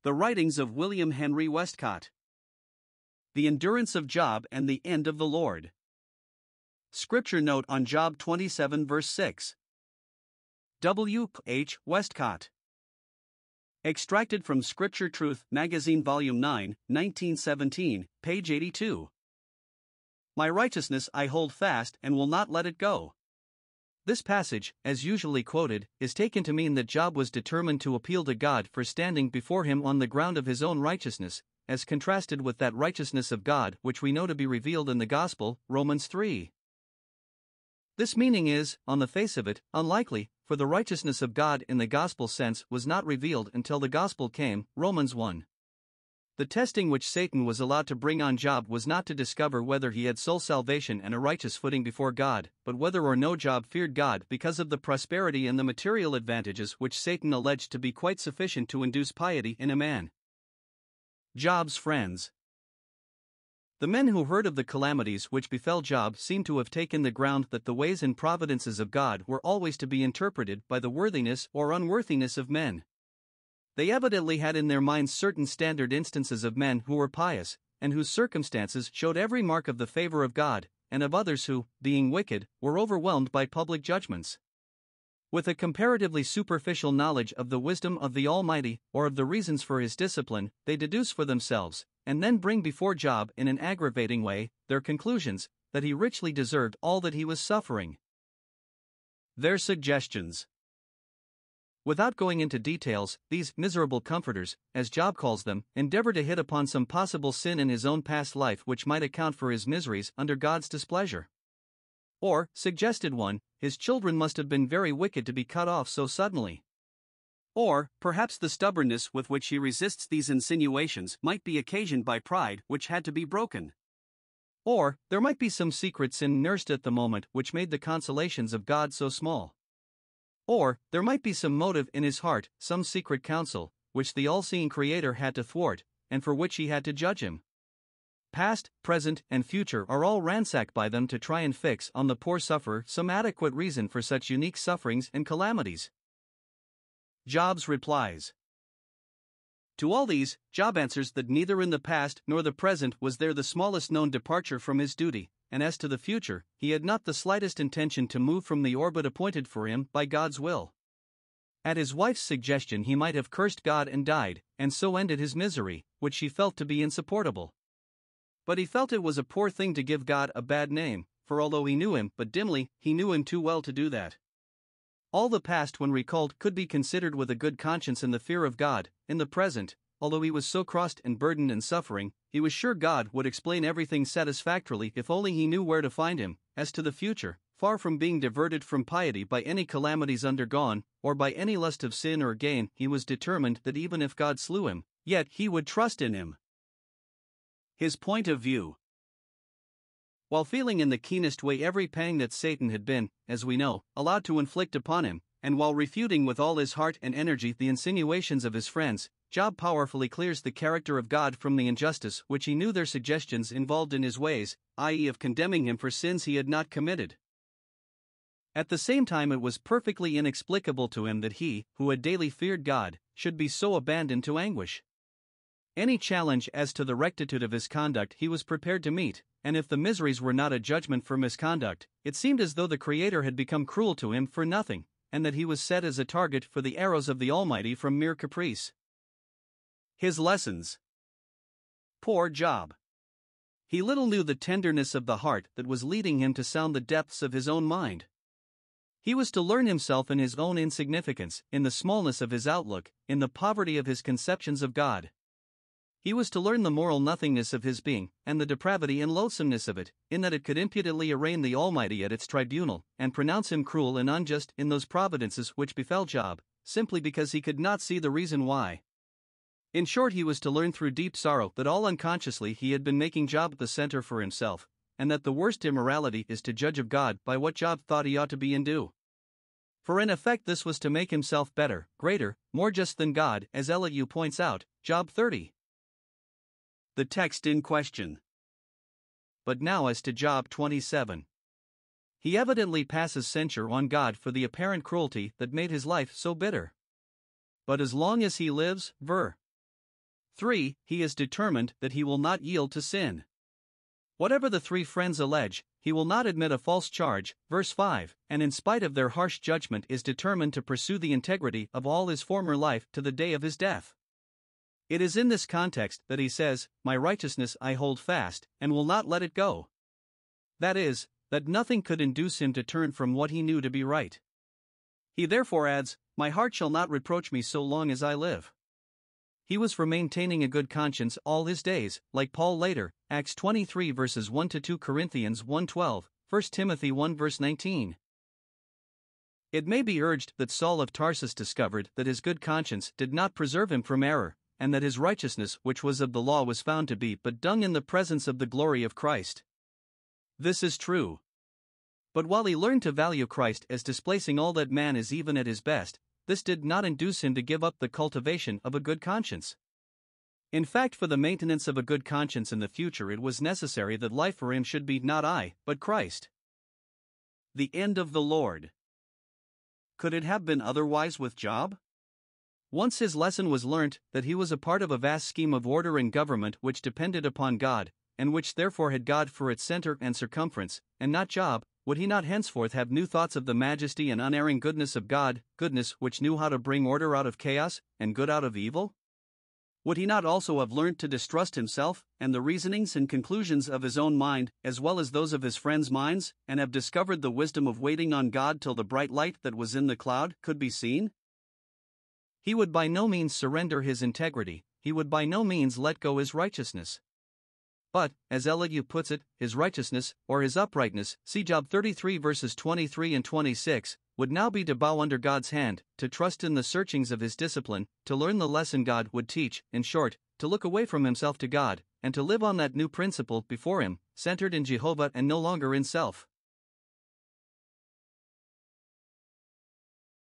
The Writings of William Henry Westcott. The Endurance of Job and the End of the Lord. Scripture note on Job 27 verse 6. W. H. Westcott. Extracted from Scripture Truth Magazine Volume 9, 1917, page 82. My righteousness I hold fast and will not let it go. This passage, as usually quoted, is taken to mean that Job was determined to appeal to God for standing before him on the ground of his own righteousness, as contrasted with that righteousness of God which we know to be revealed in the Gospel, Romans 3. This meaning is, on the face of it, unlikely, for the righteousness of God in the Gospel sense was not revealed until the Gospel came, Romans 1. The testing which Satan was allowed to bring on Job was not to discover whether he had soul salvation and a righteous footing before God, but whether or no Job feared God because of the prosperity and the material advantages which Satan alleged to be quite sufficient to induce piety in a man. Job's friends. The men who heard of the calamities which befell Job seem to have taken the ground that the ways and providences of God were always to be interpreted by the worthiness or unworthiness of men. They evidently had in their minds certain standard instances of men who were pious, and whose circumstances showed every mark of the favor of God, and of others who, being wicked, were overwhelmed by public judgments. With a comparatively superficial knowledge of the wisdom of the Almighty, or of the reasons for His discipline, they deduce for themselves, and then bring before Job in an aggravating way, their conclusions, that he richly deserved all that he was suffering. Their suggestions. Without going into details, these miserable comforters, as Job calls them, endeavor to hit upon some possible sin in his own past life which might account for his miseries under God's displeasure. Or, suggested one, his children must have been very wicked to be cut off so suddenly. Or, perhaps the stubbornness with which he resists these insinuations might be occasioned by pride which had to be broken. Or, there might be some secret sin nursed at the moment which made the consolations of God so small. Or, there might be some motive in his heart, some secret counsel, which the all-seeing Creator had to thwart, and for which he had to judge him. Past, present, and future are all ransacked by them to try and fix on the poor sufferer some adequate reason for such unique sufferings and calamities. Job's replies. To all these, Job answers that neither in the past nor the present was there the smallest known departure from his duty, and as to the future, he had not the slightest intention to move from the orbit appointed for him by God's will. At his wife's suggestion he might have cursed God and died, and so ended his misery, which she felt to be insupportable. But he felt it was a poor thing to give God a bad name, for although he knew him but dimly, he knew him too well to do that. All the past when recalled could be considered with a good conscience and the fear of God. In the present, although he was so crossed and burdened and suffering, he was sure God would explain everything satisfactorily if only he knew where to find him. As to the future, far from being diverted from piety by any calamities undergone, or by any lust of sin or gain, he was determined that even if God slew him, yet he would trust in him. His point of view. While feeling in the keenest way every pang that Satan had been, as we know, allowed to inflict upon him, and while refuting with all his heart and energy the insinuations of his friends, Job powerfully clears the character of God from the injustice which he knew their suggestions involved in his ways, i.e., of condemning him for sins he had not committed. At the same time, it was perfectly inexplicable to him that he, who had daily feared God, should be so abandoned to anguish. Any challenge as to the rectitude of his conduct he was prepared to meet, and if the miseries were not a judgment for misconduct, it seemed as though the Creator had become cruel to him for nothing, and that he was set as a target for the arrows of the Almighty from mere caprice. His lessons. Poor Job. He little knew the tenderness of the heart that was leading him to sound the depths of his own mind. He was to learn himself in his own insignificance, in the smallness of his outlook, in the poverty of his conceptions of God. He was to learn the moral nothingness of his being, and the depravity and loathsomeness of it, in that it could impudently arraign the Almighty at its tribunal, and pronounce him cruel and unjust in those providences which befell Job, simply because he could not see the reason why. In short, he was to learn through deep sorrow that all unconsciously he had been making Job the center for himself, and that the worst immorality is to judge of God by what Job thought he ought to be and do. For in effect this was to make himself better, greater, more just than God, as Elihu points out, Job 30. The text in question. But now as to Job 27. He evidently passes censure on God for the apparent cruelty that made his life so bitter. But as long as he lives, ver. 3. He is determined that he will not yield to sin. Whatever the three friends allege, he will not admit a false charge, verse 5, and in spite of their harsh judgment is determined to pursue the integrity of all his former life to the day of his death. It is in this context that he says, "My righteousness I hold fast, and will not let it go." That is, that nothing could induce him to turn from what he knew to be right. He therefore adds, "My heart shall not reproach me so long as I live." He was for maintaining a good conscience all his days, like Paul later, Acts 23 verses 1 to 2 Corinthians 1:12, 1 Timothy 1 verse 19. It may be urged that Saul of Tarsus discovered that his good conscience did not preserve him from error, and that his righteousness which was of the law was found to be but dung in the presence of the glory of Christ. This is true. But while he learned to value Christ as displacing all that man is even at his best, this did not induce him to give up the cultivation of a good conscience. In fact, for the maintenance of a good conscience in the future, it was necessary that life for him should be not I, but Christ. The end of the Lord. Could it have been otherwise with Job? Once his lesson was learnt that he was a part of a vast scheme of order and government which depended upon God, and which therefore had God for its center and circumference, and not Job, would he not henceforth have new thoughts of the majesty and unerring goodness of God, goodness which knew how to bring order out of chaos, and good out of evil? Would he not also have learnt to distrust himself, and the reasonings and conclusions of his own mind, as well as those of his friends' minds, and have discovered the wisdom of waiting on God till the bright light that was in the cloud could be seen? He would by no means surrender his integrity, he would by no means let go his righteousness. But, as Elihu puts it, his righteousness, or his uprightness, see Job 33 verses 23 and 26, would now be to bow under God's hand, to trust in the searchings of his discipline, to learn the lesson God would teach, in short, to look away from himself to God, and to live on that new principle before him, centered in Jehovah and no longer in self.